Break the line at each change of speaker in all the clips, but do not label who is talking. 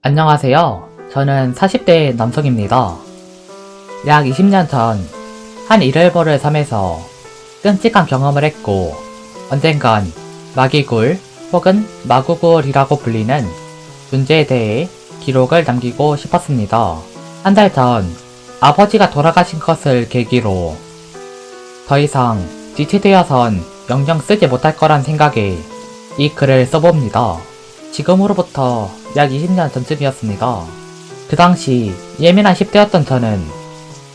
안녕하세요. 저는 40대 남성입니다. 약 20년 전 한 일일보를 섬에서 끔찍한 경험을 했고 언젠간 마기굴 혹은 마구굴이라고 불리는 존재에 대해 기록을 남기고 싶었습니다. 한 달 전 아버지가 돌아가신 것을 계기로 더 이상 지체되어선 영영 쓰지 못할 거란 생각에 이 글을 써봅니다. 지금으로부터 약 20년 전쯤이었습니다. 그 당시 예민한 10대였던 저는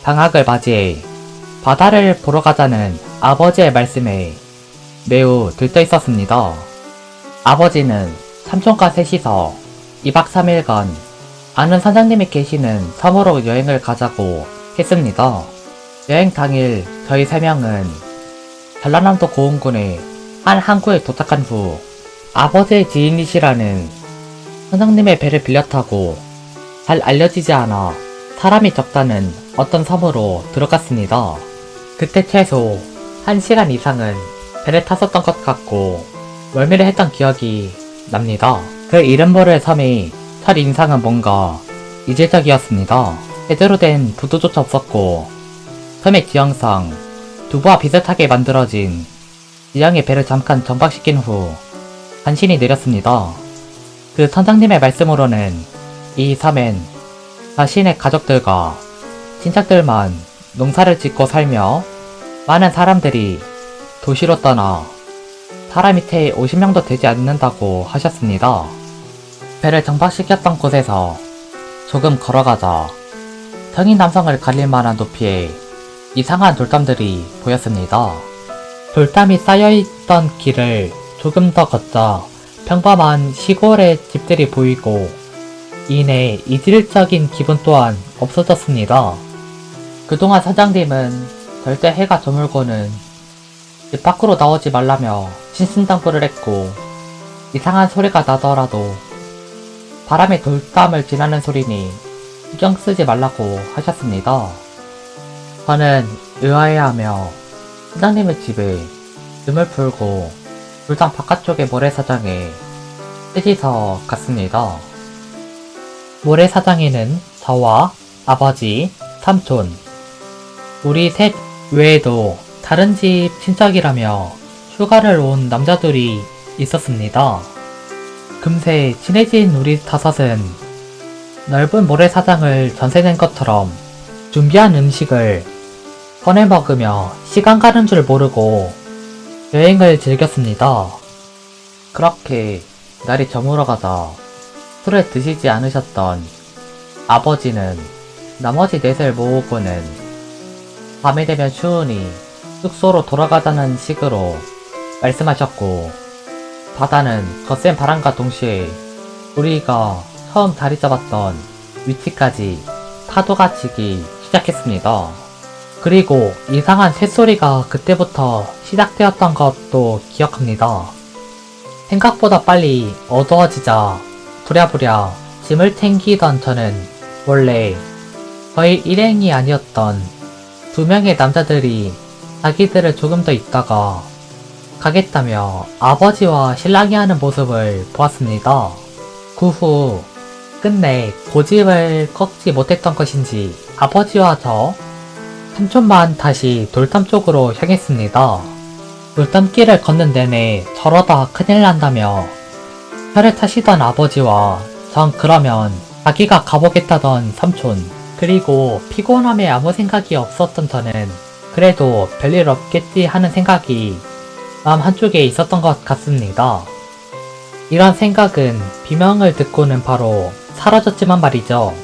방학을 맞이해 바다를 보러 가자는 아버지의 말씀에 매우 들떠 있었습니다. 아버지는 삼촌과 셋이서 2박 3일간 아는 선장님이 계시는 섬으로 여행을 가자고 했습니다. 여행 당일 저희 3명은 전라남도 고흥군의 한 항구에 도착한 후 아버지의 지인이시라는 선장님의 배를 빌려 타고 잘 알려지지 않아 사람이 적다는 어떤 섬으로 들어갔습니다. 그때 최소 1시간 이상은 배를 탔었던 것 같고 멀미를 했던 기억이 납니다. 그 이름 모를 섬의 첫 인상은 뭔가 이질적이었습니다. 제대로 된 부두조차 없었고 섬의 지형상 두부와 비슷하게 만들어진 지형의 배를 잠깐 정박시킨 후 간신히 내렸습니다. 그 선장님의 말씀으로는 이 섬엔 자신의 가족들과 친척들만 농사를 짓고 살며 많은 사람들이 도시로 떠나 사람 밑에 50명도 되지 않는다고 하셨습니다. 배를 정박시켰던 곳에서 조금 걸어가자 성인 남성을 가릴 만한 높이의 이상한 돌담들이 보였습니다. 돌담이 쌓여있던 길을 조금 더 걷자 평범한 시골의 집들이 보이고 이내 이질적인 기분 또한 없어졌습니다. 그동안 사장님은 절대 해가 저물고는 집 밖으로 나오지 말라며 신신당부를 했고 이상한 소리가 나더라도 바람에 돌담을 지나는 소리니 신경 쓰지 말라고 하셨습니다. 저는 의아해하며 사장님의 집에 눈을 풀고 돌담 바깥쪽의 모래사장에 셋이서 갔습니다. 모래사장에는 저와 아버지, 삼촌, 우리 셋 외에도 다른 집 친척이라며 휴가를 온 남자들이 있었습니다. 금세 친해진 우리 다섯은 넓은 모래사장을 전세낸 것처럼 준비한 음식을 꺼내 먹으며 시간 가는 줄 모르고 여행을 즐겼습니다. 그렇게 날이 저물어가자 술을 드시지 않으셨던 아버지는 나머지 넷을 모으고는 밤이 되면 추우니 숙소로 돌아가자는 식으로 말씀하셨고 바다는 거센 바람과 동시에 우리가 처음 자리 잡았던 위치까지 파도가 치기 시작했습니다. 그리고 이상한 새소리가 그때부터 시작되었던 것도 기억합니다. 생각보다 빨리 어두워지자 부랴부랴 짐을 챙기던 저는 원래 거의 일행이 아니었던 2명의 남자들이 자기들을 조금 더 있다가 가겠다며 아버지와 신랑이 하는 모습을 보았습니다. 그 후 끝내 고집을 꺾지 못했던 것인지 아버지와 저 삼촌만 다시 돌담 쪽으로 향했습니다. 돌담길을 걷는 내내 저러다 큰일 난다며 혀를 타시던 아버지와 전 그러면 자기가 가보겠다던 삼촌 그리고 피곤함에 아무 생각이 없었던 저는 그래도 별일 없겠지 하는 생각이 마음 한쪽에 있었던 것 같습니다. 이런 생각은 비명을 듣고는 바로 사라졌지만 말이죠.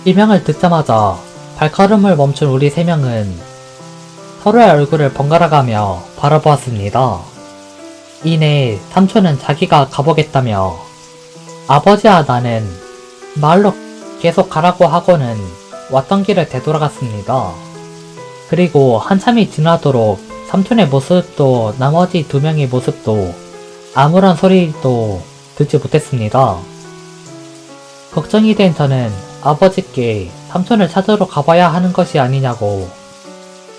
비명을 듣자마자 발걸음을 멈춘 우리 3명은 서로의 얼굴을 번갈아가며 바라보았습니다. 이내 삼촌은 자기가 가보겠다며 아버지와 나는 마을로 계속 가라고 하고는 왔던 길을 되돌아갔습니다. 그리고 한참이 지나도록 삼촌의 모습도 나머지 2명의 모습도 아무런 소리도 듣지 못했습니다. 걱정이 된 저는 아버지께 삼촌을 찾으러 가봐야 하는 것이 아니냐고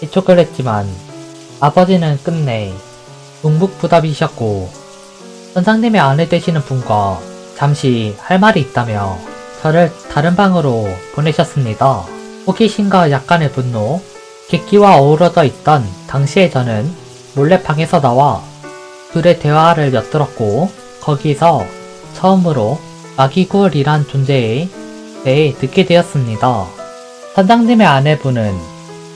재촉을 했지만 아버지는 끝내 묵묵부답이셨고 선장님의 아내 되시는 분과 잠시 할 말이 있다며 저를 다른 방으로 보내셨습니다. 호기심과 약간의 분노, 객기와 어우러져 있던 당시의 저는 몰래 방에서 나와 둘의 대화를 엿들었고 거기서 처음으로 마기굴이란 존재에 대해 듣게 되었습니다. 선장님의 아내분은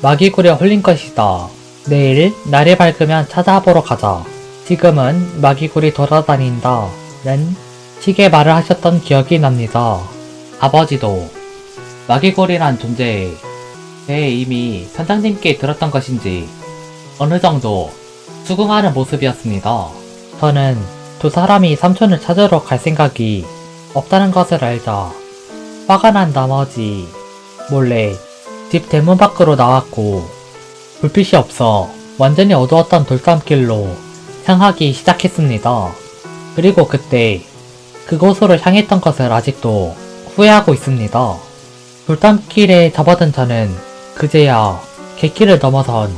마기굴에 홀린 것이다. 내일 날이 밝으면 찾아보러 가자. 지금은 마기굴이 돌아다닌다. 는 식의 말을 하셨던 기억이 납니다. 아버지도 마기굴이란 존재에 대해 이미 선장님께 들었던 것인지 어느 정도 수긍하는 모습이었습니다. 저는 두 사람이 삼촌을 찾으러 갈 생각이 없다는 것을 알자 화가 난 나머지 몰래 집 대문 밖으로 나왔고 불빛이 없어 완전히 어두웠던 돌담길로 향하기 시작했습니다. 그리고 그때 그곳으로 향했던 것을 아직도 후회하고 있습니다. 돌담길에 접어든 저는 그제야 객길을 넘어선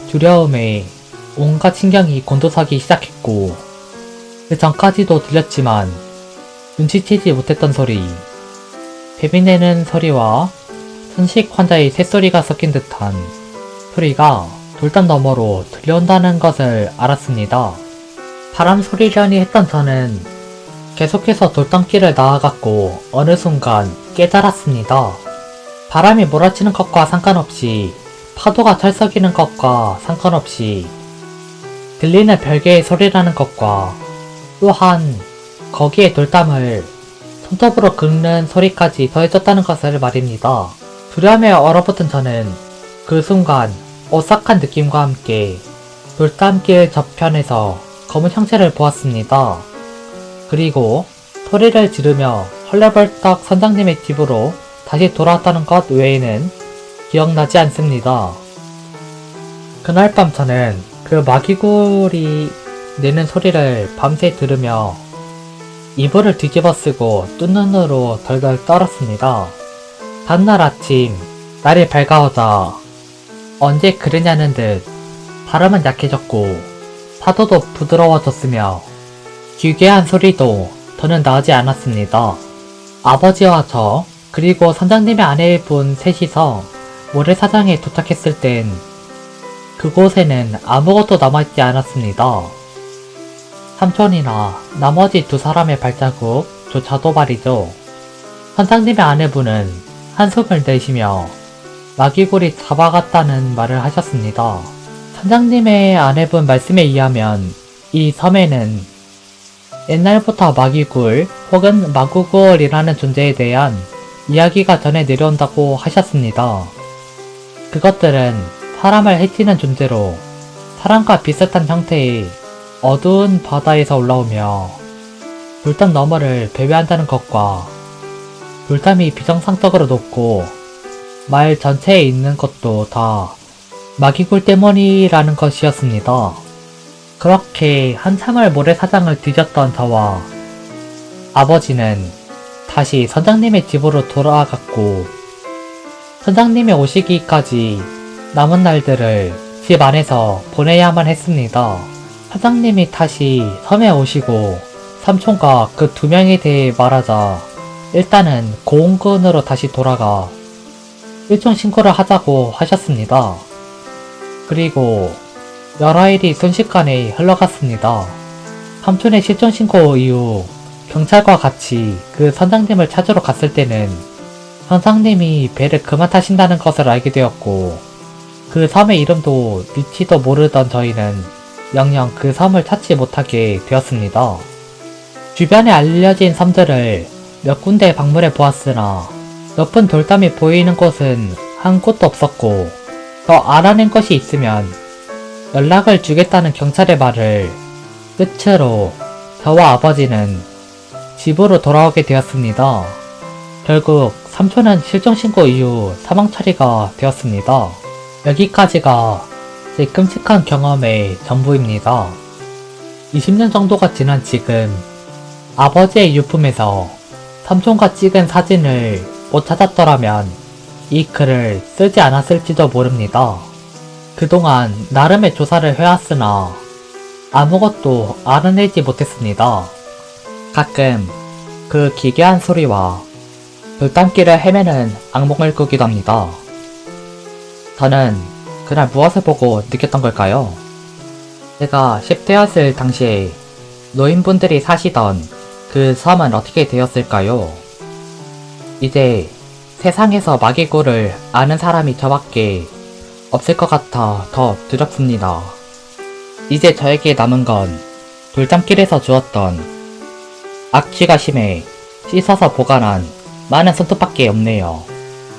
두려움에 온갖 신경이 곤두서기 시작했고 그 전까지도 들렸지만 눈치채지 못했던 소리, 베비내는 소리와 손식 환자의 새소리가 섞인 듯한 소리가 돌담 너머로 들려온다는 것을 알았습니다. 바람 소리려니 했던 저는 계속해서 돌담길을 나아갔고 어느 순간 깨달았습니다. 바람이 몰아치는 것과 상관없이 파도가 철썩이는 것과 상관없이 들리는 별개의 소리라는 것과 또한 거기에 돌담을 손톱으로 긁는 소리까지 더해졌다는 것을 말입니다. 두려움에 얼어붙은 저는 그 순간 오싹한 느낌과 함께 돌담길 저편에서 검은 형체를 보았습니다. 그리고 소리를 지르며 헐레벌떡 선장님의 집으로 다시 돌아왔다는 것 외에는 기억나지 않습니다. 그날 밤 저는 그 마기굴이 내는 소리를 밤새 들으며 이불을 뒤집어 쓰고 뜬눈으로 덜덜 떨었습니다. 다음날 아침 날이 밝아오자 언제 그러냐는 듯 바람은 약해졌고 파도도 부드러워졌으며 기괴한 소리도 더는 나지 않았습니다. 아버지와 저 그리고 선장님의 아내분 셋이서 모래사장에 도착했을 땐 그곳에는 아무것도 남아있지 않았습니다. 삼촌이나 나머지 두 사람의 발자국조차도 말이죠. 선장님의 아내분은 한숨을 내쉬며 마기굴이 잡아갔다는 말을 하셨습니다. 선장님의 아내분 말씀에 의하면 이 섬에는 옛날부터 마기굴 혹은 마구굴이라는 존재에 대한 이야기가 전해 내려온다고 하셨습니다. 그것들은 사람을 해치는 존재로 사람과 비슷한 형태의 어두운 바다에서 올라오며 돌담 너머를 배회한다는 것과 돌담이 비정상적으로 높고 마을 전체에 있는 것도 다 마기굴 때문이라는 것이었습니다. 그렇게 한참을 모래사장을 뒤졌던 저와 아버지는 다시 선장님의 집으로 돌아갔고 선장님이 오시기까지 남은 날들을 집 안에서 보내야만 했습니다. 선장님이 다시 섬에 오시고 삼촌과 그 두 명에 대해 말하자 일단은 고온군으로 다시 돌아가 일종 신고를 하자고 하셨습니다. 그리고 여러 일이 순식간에 흘러갔습니다. 삼촌의 실종 신고 이후 경찰과 같이 그 선장님을 찾으러 갔을 때는 선장님이 배를 그만 타신다는 것을 알게 되었고 그 섬의 이름도 미치도 모르던 저희는 영영 그 섬을 찾지 못하게 되었습니다. 주변에 알려진 섬들을 몇 군데 방문해 보았으나 높은 돌담이 보이는 곳은 한 곳도 없었고 더 알아낸 것이 있으면 연락을 주겠다는 경찰의 말을 끝으로 저와 아버지는 집으로 돌아오게 되었습니다. 결국 삼촌은 실종신고 이후 사망 처리가 되었습니다. 여기까지가 제 끔찍한 경험의 전부입니다. 20년 정도가 지난 지금 아버지의 유품에서 삼촌과 찍은 사진을 못 찾았더라면 이 글을 쓰지 않았을지도 모릅니다. 그동안 나름의 조사를 해왔으나 아무것도 알아내지 못했습니다. 가끔 그 기괴한 소리와 돌담길을 헤매는 악몽을 꾸기도 합니다. 저는 그날 무엇을 보고 느꼈던 걸까요? 제가 10대였을 당시에 노인분들이 사시던 그 섬은 어떻게 되었을까요? 이제 세상에서 마기고를 아는 사람이 저밖에 없을 것 같아 더 두렵습니다. 이제 저에게 남은 건 돌담길에서 주었던 악취가 심해 씻어서 보관한 많은 손톱밖에 없네요.